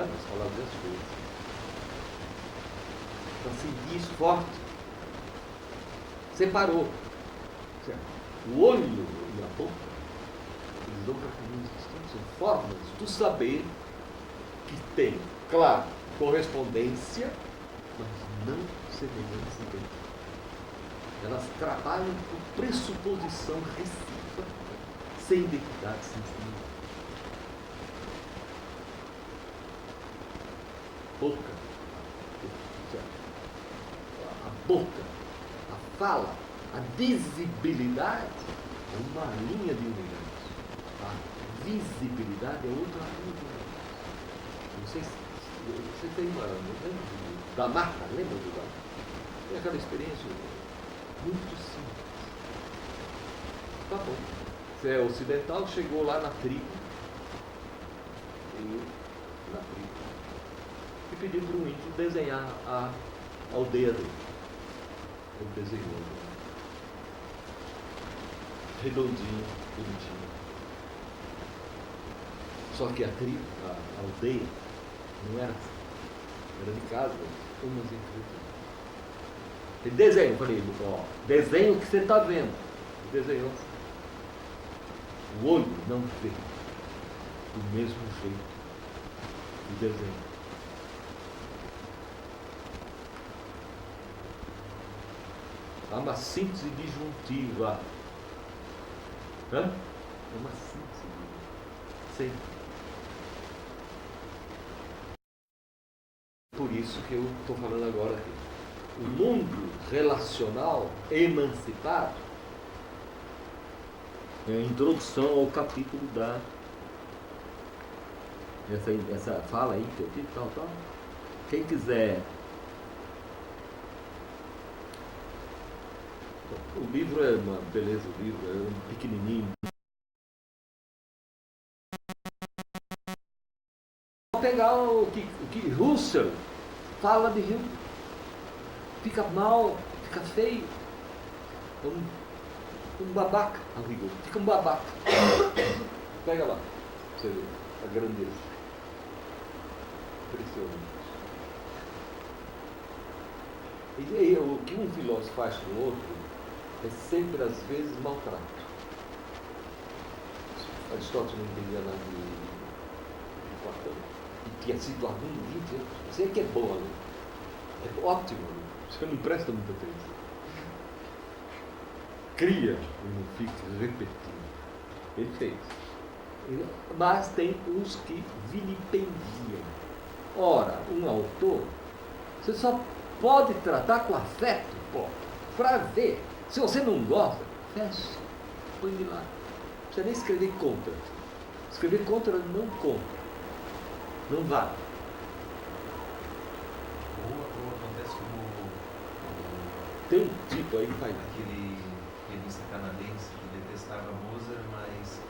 anos falar das coisas. Para sentir isso forte. Separou. O olho e a boca, eles dão para caminhos distintos, são formas do saber que tem, claro, correspondência, mas não semelhança idêntica. Elas trabalham por pressuposição recíproca, sem identidade, sem significado. A boca, a fala, a visibilidade é uma linha de universo. A visibilidade é outra linha de universo. Você tem uma... Da Marta, lembra do Marta? Tem aquela experiência muito simples. Tá bom. Você é ocidental, chegou lá na tribo. E pediu para um índio desenhar a aldeia dele. Ele desenhou. Redondinho, bonitinho. Só que a tribo, a aldeia, não era assim. Era de casa, umas em frente. Ele desenha, eu falei, ó, desenha o que você está vendo. Ele desenhou. O olho não vê do mesmo jeito que desenha. Há uma síntese disjuntiva. Hã? É uma síntese. Sempre. Por isso que eu estou falando agora aqui. O mundo relacional emancipado é a introdução ao capítulo da... Essa fala aí que eu tive, tal. Quem quiser... O livro é uma beleza, o livro é um pequenininho. Vou pegar o que Husserl fala de Hilton. Fica mal, fica feio. Um babaca, amigo. Fica um babaca. Pega lá, você vê a grandeza. Impressionante. E o que um filósofo faz com o outro é sempre, às vezes, maltrato. Aristóteles não entendia nada de Platão. E tinha sido aluno 20 anos. Você é que é bom aluno. É ótimo aluno. Você não presta muita atenção. Cria e não fica repetindo. Ele fez. Mas tem uns que vilipendiam. Ora, um autor, você só pode tratar com afeto, para ver. Se você não gosta, fecha, põe de lá. Não precisa nem escrever contra. Escrever contra não conta. Não vale. Ou acontece como tem um tipo aí, pai. Aquele pianista canadense que detestava Mozart, mas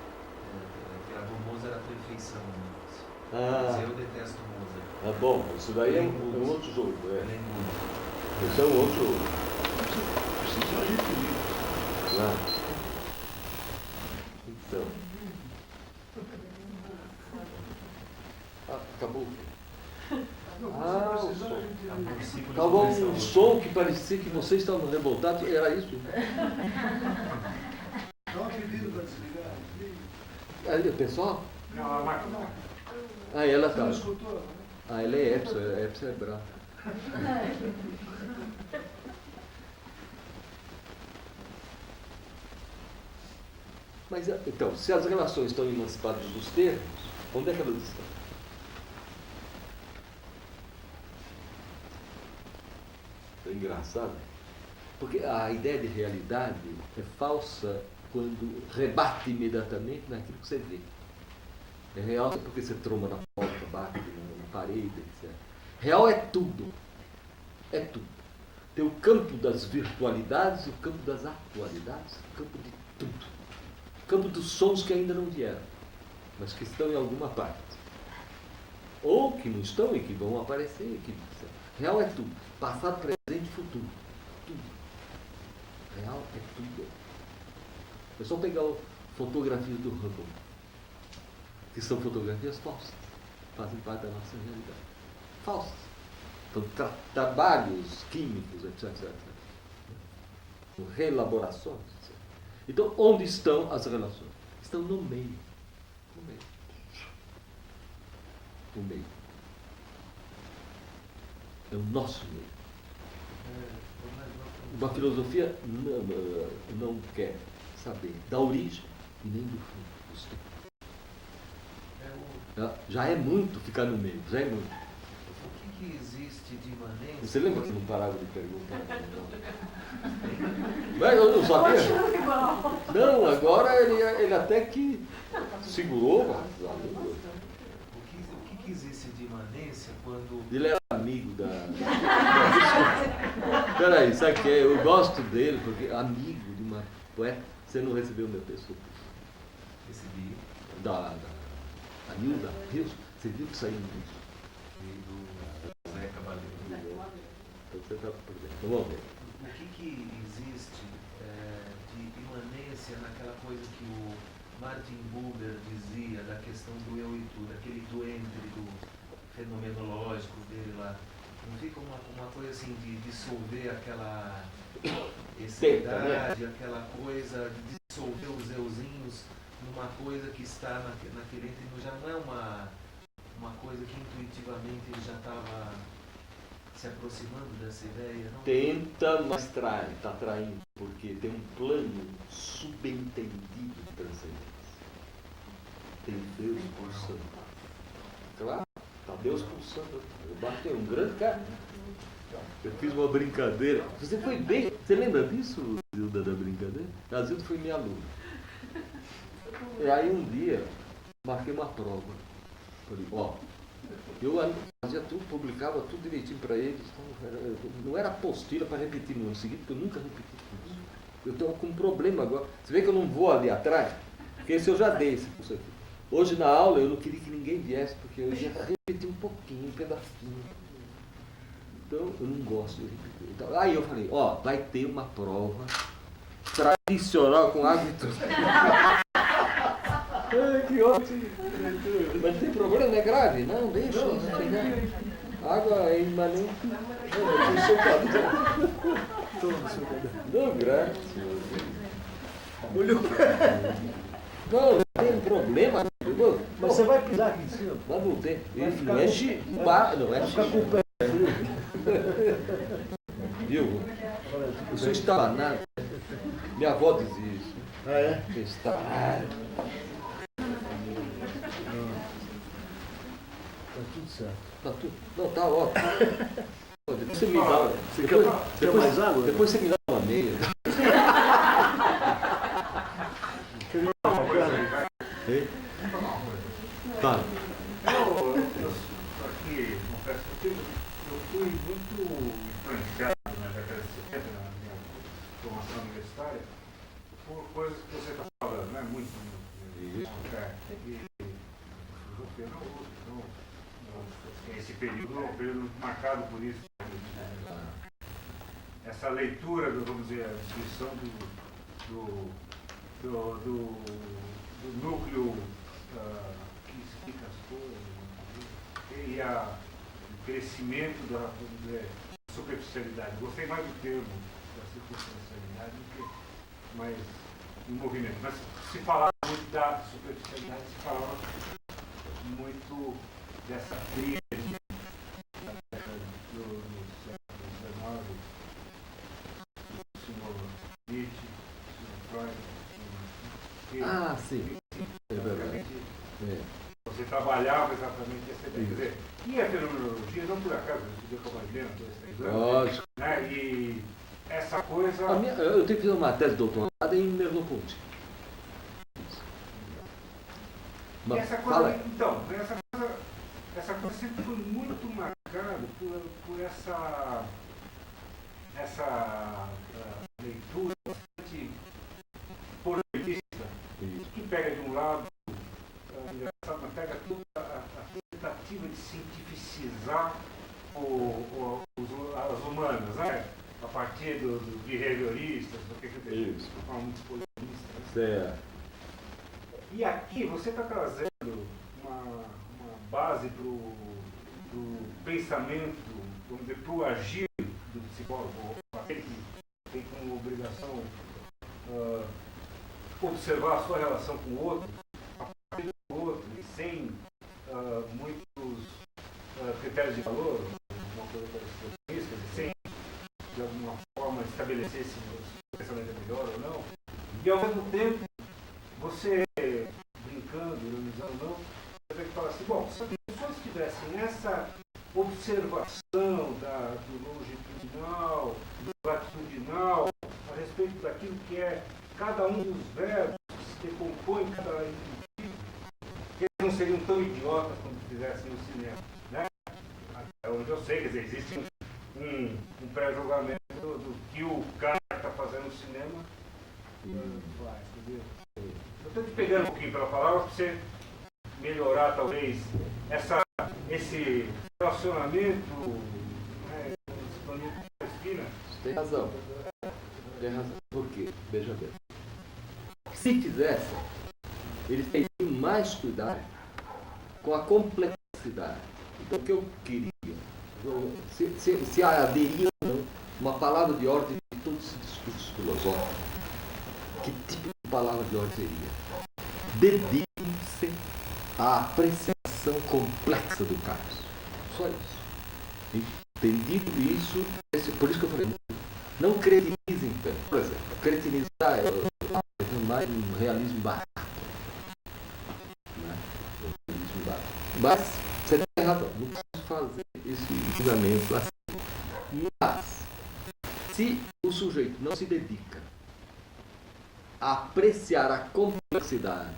gravou Mozart à perfeição. Mas eu detesto Mozart. Bom, isso daí é um outro jogo. Esse é um outro jogo. Precisa referir. Então. Acabou. Acabou um som que parecia que vocês estavam revoltados. Era isso? Não pedindo para desligar. Aí, pessoal? Não, a máquina. Ela Você tá. não escutou? Ela é Epson. Epson é brava. Mas, então, se as relações estão emancipadas dos termos, onde é que elas estão? É engraçado, porque a ideia de realidade é falsa quando rebate imediatamente naquilo que você vê. É real porque você tromba na porta, bate na parede, etc. Real é tudo. É tudo. Tem o campo das virtualidades, o campo das atualidades, o campo de tudo. O campo dos sons que ainda não vieram, mas que estão em alguma parte. Ou que não estão e que vão aparecer. Real é tudo. Passado, presente e futuro. Tudo. Real é tudo. É só pegar fotografias do Hubble, que são fotografias falsas. fazem parte da nossa realidade. Falsas. Então, trabalhos químicos, etc. Reelaborações, etc. Então, onde estão as relações? Estão no meio. No meio. No meio. É o nosso meio. Uma filosofia não quer saber da origem e nem do fim. Já é muito ficar no meio, já é muito. O que existe de imanência? Você lembra que não parava de perguntar? Mas eu não sabia. Não, agora ele até que segurou. O que existe de imanência quando... Ele era amigo da... Peraí, sabe o que é? Eu gosto dele porque amigo de uma poeta. Você não recebeu meu texto? Recebi. Da Nilda Rios. Você viu que saiu isso? Do Zé Cavaleiro. Então você está por dentro. Então, vamos ver. O que existe de imanência naquela coisa que o Martin Buber dizia da questão do eu e tu, daquele doente do fenomenológico dele lá? Não fica uma coisa assim de dissolver aquela esseidade, aquela coisa de dissolver os euzinhos numa coisa que está naquele entre, já não é uma coisa que intuitivamente ele já estava se aproximando dessa ideia, não? Tenta, mas trai, está traindo, porque tem um plano subentendido de transcendência. Tem Deus pulsando. Claro, está Deus pulsando. Eu batei um grande cara. Eu fiz uma brincadeira. Você foi bem. Você lembra disso, Zilda, da brincadeira? A Zilda foi minha aluna. E aí um dia, marquei uma prova. Falei, eu fazia tudo, publicava tudo direitinho para eles. Não era apostila para repetir no ano seguinte, porque eu nunca repeti isso. Eu estou com um problema agora. Você vê que eu não vou ali atrás, porque esse eu já dei esse curso aqui. Hoje na aula eu não queria que ninguém viesse, porque eu ia repetir um pouquinho, um pedacinho. Então eu não gosto de repetir. Então, aí eu falei, vai ter uma prova tradicional com água e tudo. Que ótimo! Mas não tem problema, não é grave? Não, deixa, não tem nada. Água é imanente. Não, grátis. Não tem problema. Mas você vai pisar aqui em cima? Mas não tem. Não é chibá, não é chibá. Viu? O senhor está nada. Minha avó dizia isso. Ah, é? Está. Tá tudo certo. Tá tudo. Não, tá ótimo. Depois você me dá. Quer mais água? Depois você me dá uma meia. Tá. Eu aqui, confesso que eu fui muito influenciado na década de 70, na minha formação universitária, por coisas que você está falando, né? Muito. Esse período é um período marcado por isso. Essa leitura, vamos dizer, a descrição do núcleo que explica as coisas e o crescimento da superficialidade. Gostei mais do termo da superficialidade do que mais em movimento. Mas se falava muito da superficialidade, se falava muito dessa trilha do século XIX, do senhor Nietzsche, do senhor Freud. Ah, sim. É verdade. Você trabalhava exatamente essa ideia. Quer dizer, e a fenomenologia, não por acaso, eu estudei com a Mariana, 2, 3 anos. Lógico. Né? E essa coisa. Eu tenho que fazer uma tese de doutorado em Merleau-Ponty. E essa coisa, então, essa coisa sempre foi muito marcada por essa leitura bastante politista, que pega de um lado, engraçado, mas pega toda a tentativa de cientificizar as humanas, né? A partir dos behavioristas, do que eu Isso. falo muito politistas. Certo. E aqui você está trazendo uma base para o pensamento, vamos dizer, para o agir do psicólogo, aquele que tem como obrigação observar a sua relação com o outro, e sem muitos critérios de valor, uma coisa parecida, sem de alguma forma estabelecer se o pensamento é melhor ou não, e ao mesmo tempo você, brincando, ironizando ou não, você tem que falar assim, bom, se as pessoas tivessem essa observação do longitudinal, do latitudinal, a respeito daquilo que é cada um dos verbos que compõem cada indivíduo, eles não seriam tão idiotas quando fizessem o cinema, né? Até onde eu sei, quer dizer, existe um pré-julgamento do que o cara está fazendo no cinema. Vai, entendeu? Eu estou te pegando um pouquinho pela palavra para você melhorar, talvez, esse relacionamento, né, com a espina. Tem razão. Tem razão. Por quê? Veja bem. Se fizesse, eles teriam mais cuidado com a complexidade. Então, o que eu queria, se aderiam uma palavra de ordem de todo esse discurso filosófico, que tipo de palavra de ordem seria? Dediquem-se à apreciação complexa do caso. Só isso. Entendido isso, por isso que eu falei, não cretinizem tanto. Por exemplo, cretinizar é mais um realismo barato. Né? Realismo barato. Mas você tem razão, não precisa fazer esse julgamento assim. Mas, se o sujeito não se dedica a apreciar a complexidade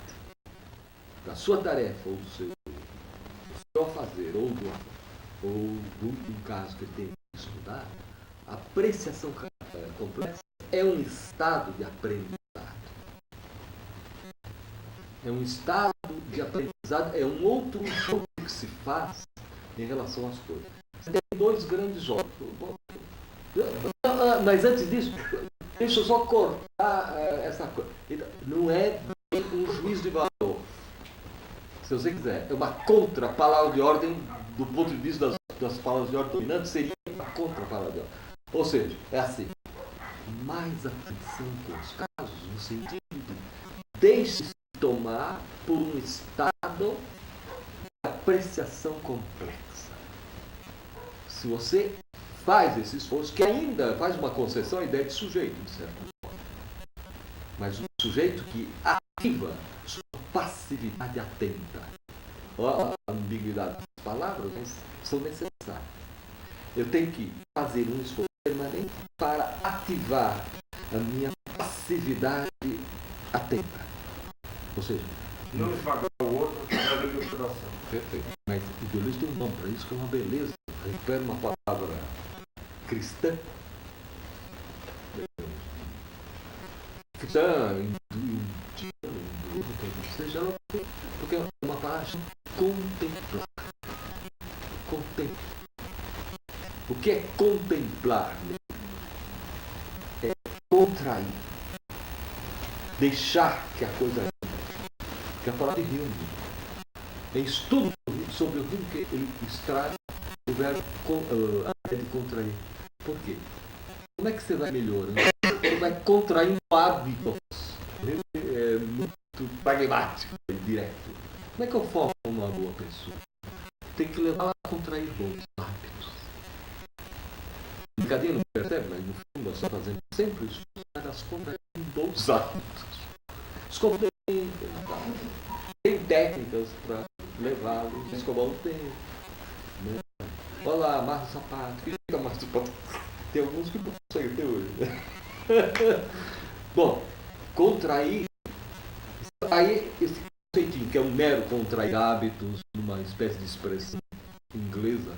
da sua tarefa ou do seu fazer, ou do caso que ele tem que estudar, a apreciação complexa é um estado de aprendizado. É um estado de aprendizado, é um outro jogo que se faz em relação às coisas. Você tem dois grandes jogos. Mas antes disso, deixa eu só cortar essa coisa. Então, não é um juízo de valor. Se você quiser, é uma contra-palavra de ordem, do ponto de vista das palavras de ordem dominantes, seria uma contra-palavra de ordem. Ou seja, é assim, mais atenção com os casos, no sentido de deixe-se tomar por um estado de apreciação complexa. Se você faz esse esforço, que ainda faz uma concessão à ideia de sujeito, de certa forma, mas um sujeito que ativa sua passividade atenta. A ambiguidade das palavras são necessárias. Eu tenho que fazer um esforço permanente para ativar a minha passividade atenta. Ou seja, Não esmagar o outro através da observação. Perfeito. Mas idealismo tem um nome para isso, que é uma beleza. Recupera uma palavra cristã. Cristã, seja lá, porque é uma palavra contemplar. Contemplar. O que é contemplar? É contrair. Deixar que a coisa que a palavra de Hume. Em estudo sobre o Hume, que ele extrai o verbo de contrair. Por quê? Como é que você vai melhorando? Você vai contraindo hábitos. É muito pragmático e direto. Como é que eu formo uma boa pessoa? Tem que levá-la a contrair bons hábitos. Brincadeira, não percebe, mas no fundo nós estamos fazendo sempre isso para elas contraírem bons hábitos. Escova tem técnicas para levá-los a escovar o tempo. Né? Olha lá, amarra o sapato, que fica mais sapato. Tem alguns que não conseguem ter hoje. Né? Bom, contrair. Aí esse conceitinho, que é um mero contrair hábitos, numa espécie de expressão inglesa,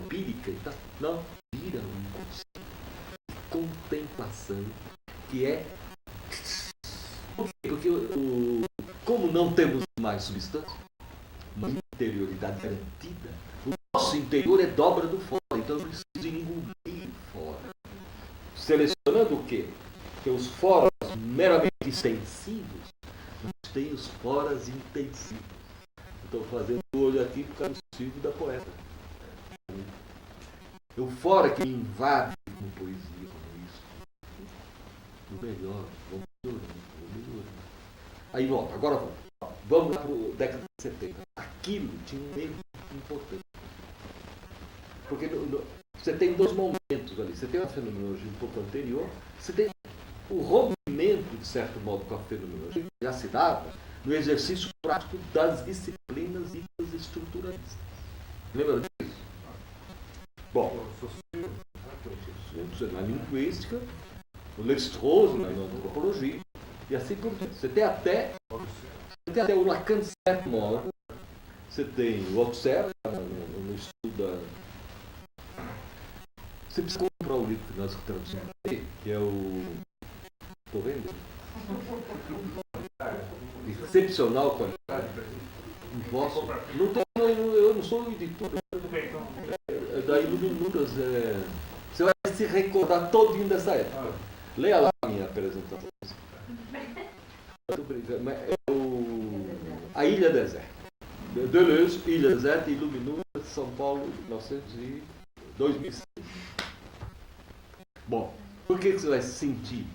empírica e tal, não, vira um conceito de contemplação, que é. Porque como não temos mais substância, uma interioridade garantida, o nosso interior é dobra do fora, então eu preciso engolir fora. Selecionando o quê? Porque os foras meramente extensivos, nós temos os foras intensivos. estou fazendo o olho aqui por causa do Silvio da poeta. Eu fora que me invade com poesia, com isso. O melhor, vamos melhorando. Aí volta, agora volta. Vamos lá para a década de 70. Aquilo tinha um erro importante. Porque você tem dois momentos ali. Você tem uma fenomenologia um pouco anterior, você tem o rompimento, de certo modo, com a fenomenologia, que já se dava no exercício prático das disciplinas e das estruturalistas. Lembra disso? Bom, na linguística, o Lévi-Strauss na antropologia, e assim por diante. Você tem até o Lacan, de certo modo, você tem o Observa no estudo da... Você precisa comprar o livro que nós traduzimos, que é o... Estou vendo? Excepcional qualidade. Eu não sou o editor. É da Iluminuras. Você vai se recordar todinho dessa época. Leia lá a minha apresentação. Estou brincando, mas é a Ilha Deserta. Deleuze, Ilha Deserta, Iluminuras, São Paulo, 2006. Bom, por que você vai se sentir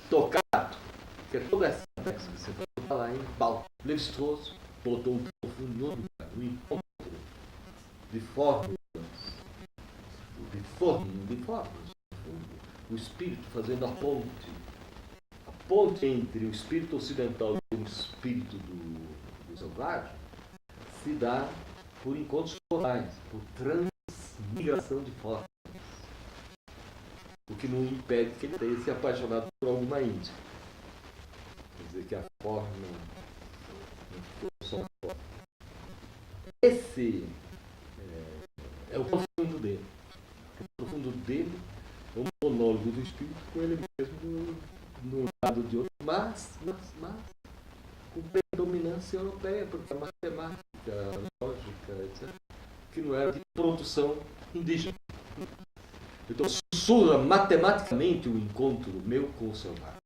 tocado? Porque toda essa peça que você vai falar em Paulo, Lévi-Strauss botou o profundo em outro lugar, no encontro de formas, o espírito fazendo a ponte entre o espírito ocidental e o espírito do selvagem, se dá por encontros totais, por transmigração de formas. O que não impede que ele tenha se apaixonado por alguma índia. Quer dizer que a forma não só forma. Esse é o profundo dele. O profundo dele é um monólogo do espírito com ele mesmo no lado de outro, mas com predominância europeia, porque a matemática, a lógica, etc., que não era de produção indígena. Então sussurra matematicamente o encontro meu com o selvagem.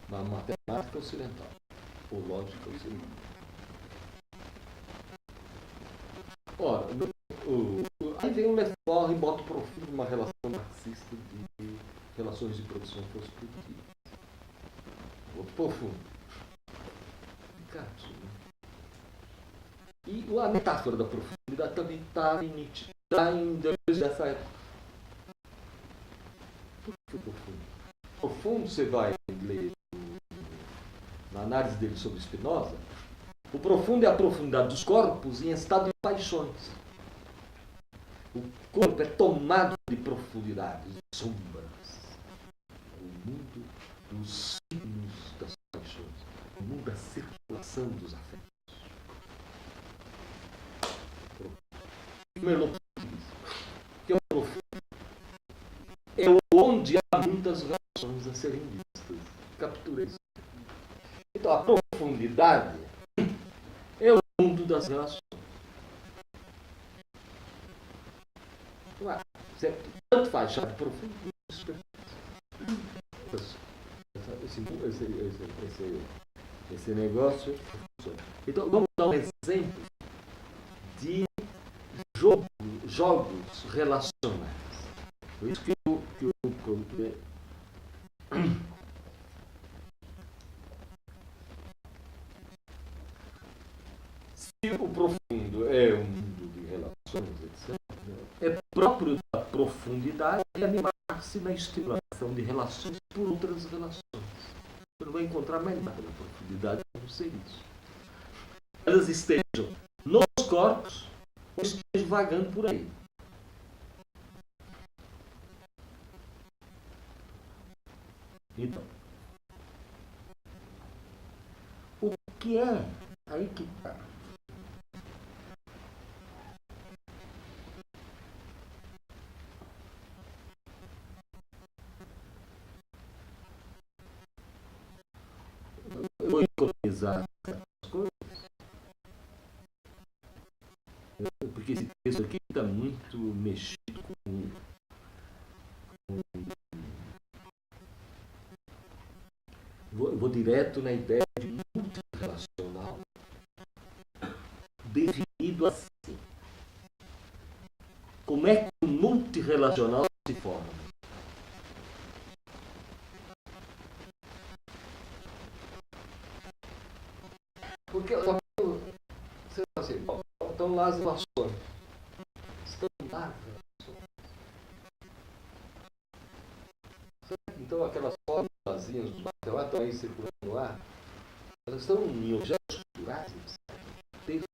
Na matemática ocidental, ou lógica ocidental. Ora, aí vem o Lefort e bota o profundo numa relação marxista de relações de produção construtiva. Outro profundo. E a metáfora da profundidade também está em Nietzsche, está em Deleuze dessa época. Por que o profundo? O profundo, você vai ler na análise dele sobre Spinoza, o profundo é a profundidade dos corpos em estado de paixões. O corpo é tomado de profundidades, de sombras. O mundo dos signos das paixões. O mundo da circulação dos afetos. Que é o profundo. É onde há muitas relações a serem vistas. Captura isso. Então, a profundidade é o mundo das relações. Tanto faz chave profundo esse negócio. Então, vamos dar um exemplo de jogos relacionais. Por isso que eu coloquei. Se o profundo é um mundo de relações, etc., é próprio da profundidade animar-se na estimulação de relações por outras relações. Você não vai encontrar mais nada na profundidade a não ser isso. Elas estejam nos corpos ou estejam vagando por aí. Então, o que é aí que está? Eu vou economizar as coisas, porque esse texto aqui está muito mexido com vou direto na ideia de multirrelacional sentido assim. Como é que o multirrelacional se forma? Porque você fala assim, estão lá as relações. Estão lá as relações. Então aquelas formas vazias do material estão aí circulando no ar, elas estão em objetos culturais, textos.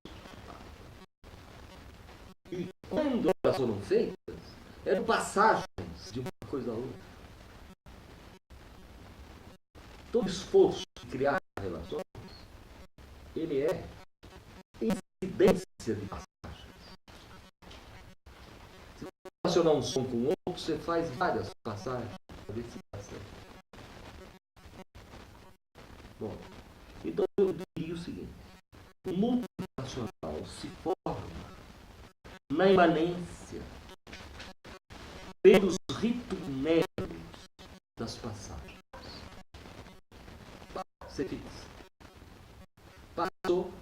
E quando elas foram feitas, eram passagens de uma coisa a outra. Todo esforço de criar relações, ele é incidência de passagens. Se você relacionar um som com o outro, você faz várias passagens para ver se dá certo. Bom, então eu diria o seguinte: o multirracional se forma na imanência pelos ritornelos das passagens. Você fixa. Passou,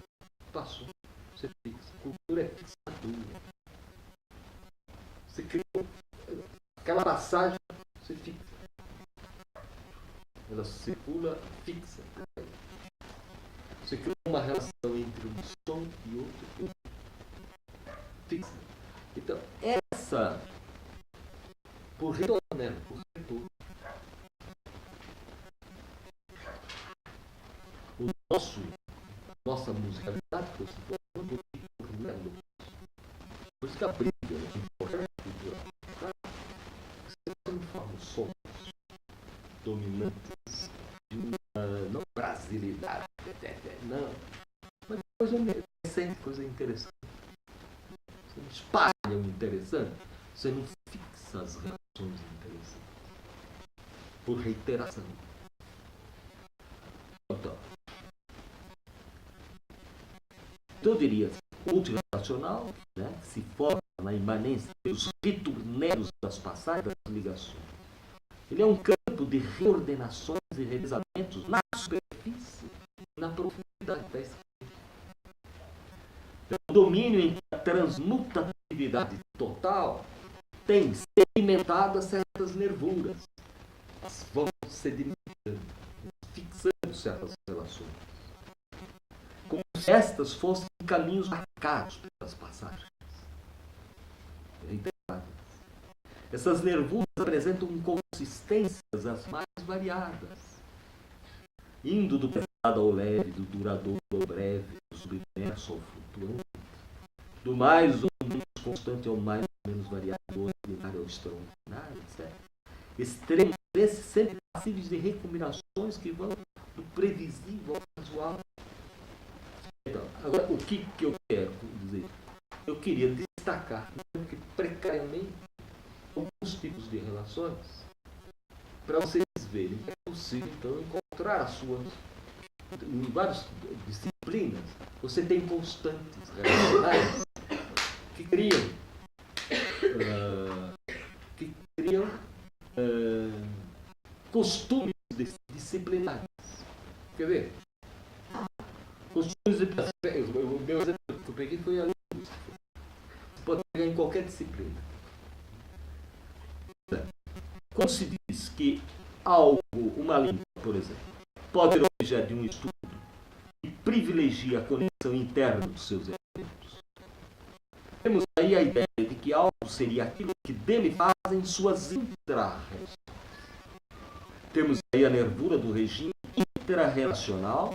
você fixa. Cultura é fixadura. Você criou aquela passagem, você fixa. Ela circula fixa. Você cria uma relação entre um som e outro fixa. Então, essa, por retorno, por retorno, nossa musicalidade foi se formando por retorno. Por isso que a briga em qualquer cultura sempre forma sons dominantes de uma não brasilidade, não, mas coisa recente, coisa interessante. Você não espalha o interessante, você não fixa as relações interessantes por reiteração. Então, eu diria, o multirracional, né, que se forma na imanência pelos ritornelos das passagens, das ligações. Ele é um campo de reordenações e revezamentos na superfície e na profundidade da escrita. O domínio em que a transmutatividade total tem sedimentado certas nervuras. Elas vão sedimentando, fixando certas relações. Como se estas fossem caminhos marcados pelas passagens. Essas nervuras apresentam consistências as mais variadas, indo do pesado ao leve, do duradouro ao breve, do submerso ao flutuante, do mais ou menos constante ao mais ou menos variado, do ordinário ao extraordinário, etc. Extremos esses sempre passíveis de recombinações que vão do previsível ao casual. Então, agora, o que eu quero dizer? Eu queria destacar, que precariamente, alguns tipos de relações, para vocês verem que é possível, então, encontrar as suas. Em várias disciplinas, você tem constantes relacionais que criam costumes disciplinares. Quer ver? Costumes disciplinares. O meu exemplo que eu peguei foi a linguística. Você pode pegar em qualquer disciplina. Quando se diz que algo, uma língua, por exemplo, pode ser objeto de um estudo e privilegia a conexão interna dos seus elementos, temos aí a ideia de que algo seria aquilo que dele fazem suas intra-relações. Temos aí a nervura do regime intrarrelacional,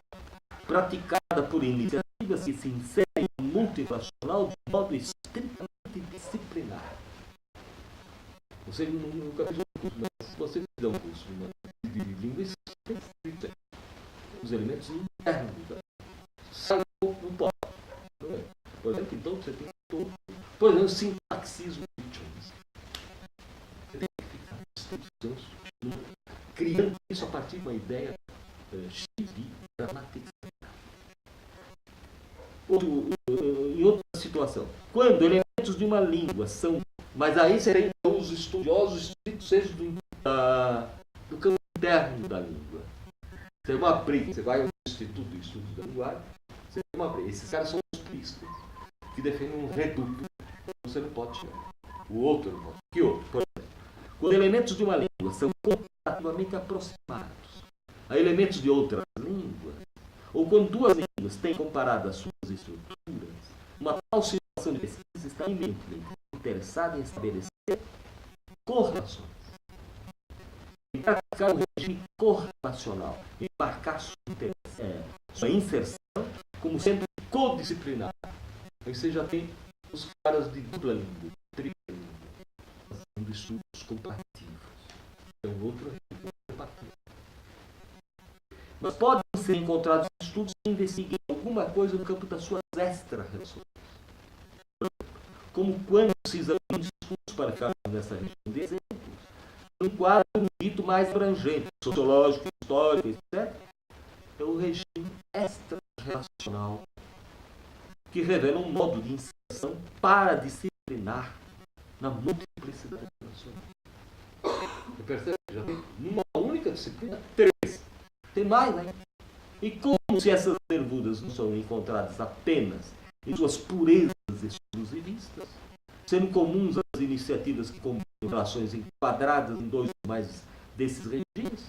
praticada por iniciativas que se inserem no multirracional de modo estritamente disciplinar. Você nunca fez um curso, mas se você fizer um curso de linguística, os elementos internos sai um pouco. Por exemplo, então você tem todo. Por exemplo, sintaxismo de Jones. Você tem que ficar distinções, criando isso a partir de uma ideia X de gramática. Em outra situação, quando elementos de uma língua são. Mas aí seriam os estudiosos estritos do campo interno da língua. Você tem uma briga, você vai ao Instituto de Estudos da Linguagem, você tem uma briga. Esses caras são os puristas. que defendem um reduto. Você não pode chegar. O outro não pode. Que outro? Por exemplo, quando elementos de uma língua são comparativamente aproximados a elementos de outras línguas, ou quando duas línguas têm comparado as suas estruturas, uma tal situação de pesquisa está eminentemente interessada em estabelecer correlações. Em praticar o regime correlacional, em marcar sua inserção como sendo codisciplinar. Aí você já tem os caras de dupla língua, tripla língua, fazendo estudos comparativos. É um outro regime. Mas podem ser encontrados estudos que investiguem alguma coisa no campo das suas extra-relações. Como quando se examina estudos para ficar nessa região de exemplos, um quadro um dito mais abrangente, sociológico, histórico, etc., é o regime extra-relacional, que revela um modo de inserção paradisciplinar na multiplicidade relacional. Você percebe? Já tem numa única disciplina 3. Tem mais, né? E como se essas nervuras não são encontradas apenas em suas purezas exclusivistas, sendo comuns as iniciativas que combinam relações enquadradas em dois ou mais desses regimes,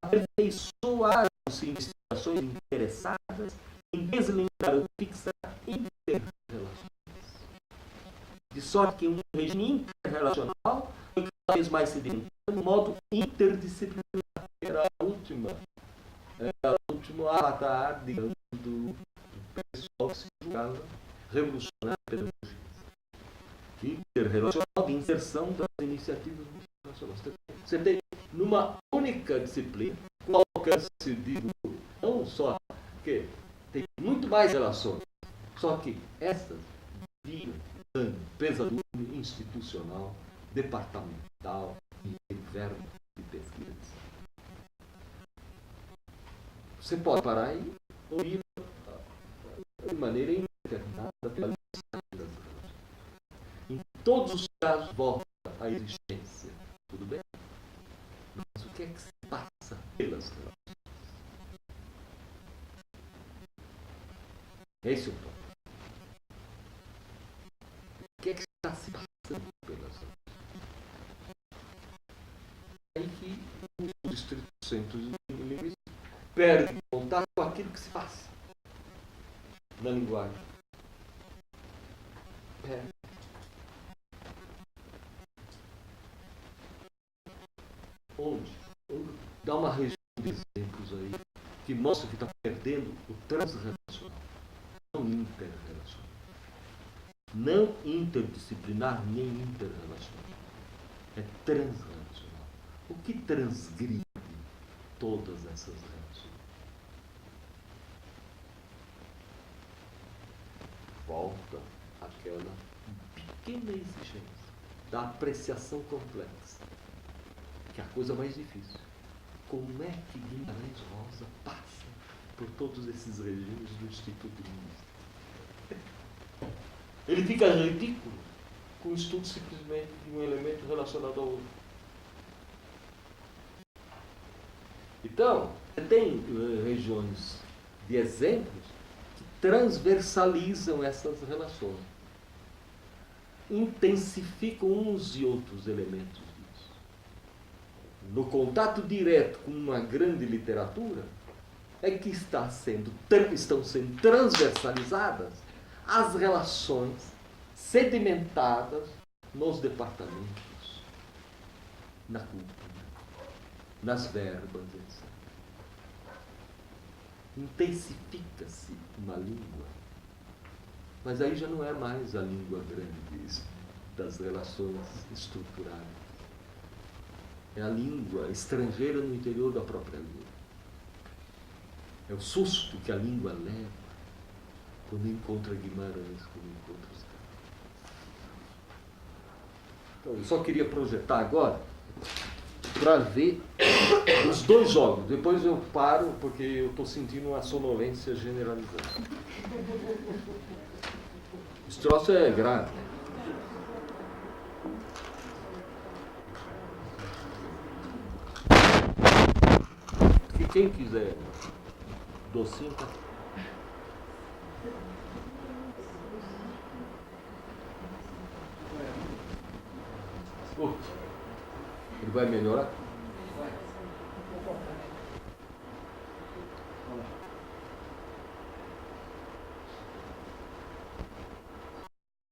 aperfeiçoaram-se investigações interessadas em deslindar ou fixar inter-relações. De sorte que um regime interrelacional foi cada vez mais sedimentado no modo interdisciplinar. Era a última avatar, digamos, do pessoal que se julgava revolucionário pedagogia. Interrelacional de inserção das iniciativas multinacionais. Você tem numa única disciplina, com alcance, digo, não só que tem muito mais relações, só que essas viam pesadelo institucional, departamental e verbo de pesquisa. Você pode parar aí ou ir de maneira indeterminada pela necessidade das relações. Em todos os casos volta à existência. Tudo bem? Mas o que é que se passa pelas relações? Esse é o ponto. O que é que está se passando pelas relações? É aí que os estritos centros de linguística perdem contato com aquilo que se passa na linguagem. Onde? Dá uma região de exemplos aí que mostra que está perdendo o transrelacional, não interrelacional. Não interdisciplinar nem interrelacional. É transrelacional. O que transgride todas essas relações? Volta àquela pequena exigência da apreciação complexa, que é a coisa mais difícil. Como é que Guimarães Rosa passa por todos esses regimes do Instituto Linguístico? Ele fica ridículo com o estudo simplesmente de um elemento relacionado ao outro. Então, tem regiões de exemplos que transversalizam essas relações, intensificam uns e outros elementos disso. No contato direto com uma grande literatura, é que estão sendo transversalizadas as relações sedimentadas nos departamentos, na cultura, nas verbas, etc. Intensifica-se uma língua, mas aí já não é mais a língua grande das relações estruturais. É a língua estrangeira no interior da própria língua. É o susto que a língua leva quando encontra Guimarães, quando encontra os caras. Então, eu só queria projetar agora para ver os dois jogos. Depois eu paro, porque eu estou sentindo uma sonolência generalizada. Esse troço é grave. E quem quiser docinho, tá? Ele vai melhorar? Vai.